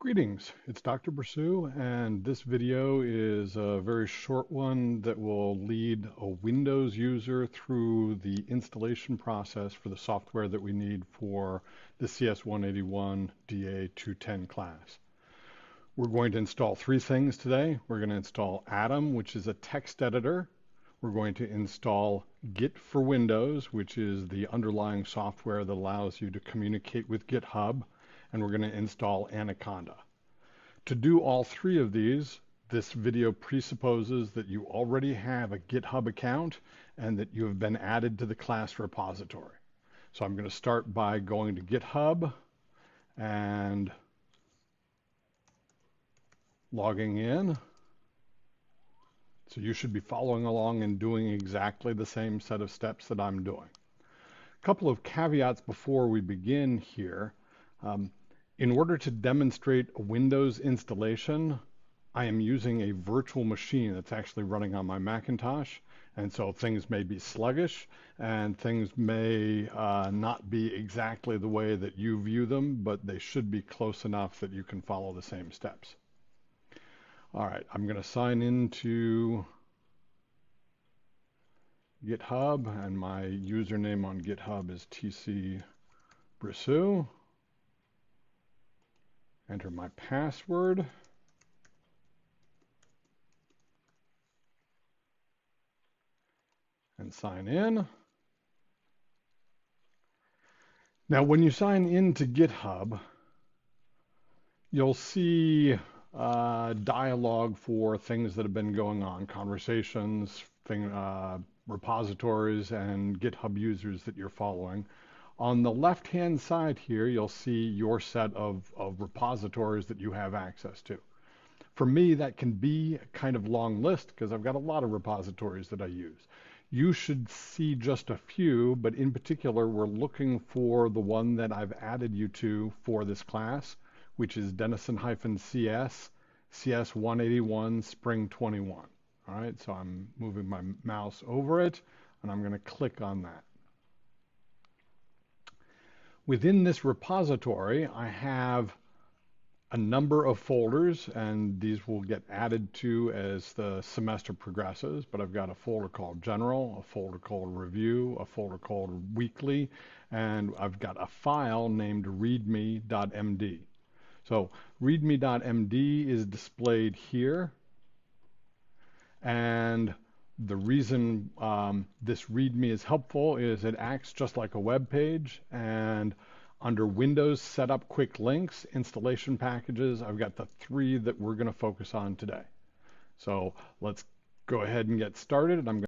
Greetings, it's Dr. Brissou, and this video is a very short one that will lead a Windows user through the installation process for the software that we need for the CS181 DA210 class. We're going to install three things today. We're going to install Atom, which is a text editor. We're going to install Git for Windows, which is the underlying software that allows you to communicate with GitHub. And we're going to install Anaconda. To do all three of these, this video presupposes that you already have a GitHub account and that you have been added to the class repository. So I'm going to start by going to GitHub and logging in. So you should be following along and doing exactly the same set of steps that I'm doing. A couple of caveats before we begin here. In order to demonstrate a Windows installation, I am using a virtual machine that's actually running on my Macintosh, and so things may be sluggish and things may not be exactly the way that you view them, but they should be close enough that you can follow the same steps. All right, I'm going to sign into GitHub, and my username on GitHub is tcbrissou. Enter my password. And sign in. Now, when you sign into GitHub, you'll see dialogue for things that have been going on, conversations, repositories, and GitHub users that you're following. On the left-hand side here, you'll see your set of repositories that you have access to. For me, that can be a kind of long list because I've got a lot of repositories that I use. You should see just a few, but in particular, we're looking for the one that I've added you to for this class, which is Denison-CS, CS181, Spring 21. All right, so I'm moving my mouse over it, and I'm going to click on that. Within this repository, I have a number of folders, and these will get added to as the semester progresses, but I've got a folder called General, a folder called Review, a folder called Weekly, and I've got a file named readme.md. So readme.md is displayed here, and the reason this README is helpful is it acts just like a web page, and under Windows Setup Quick Links, installation packages, I've got the three that we're going to focus on today. So let's go ahead and get started. I'm going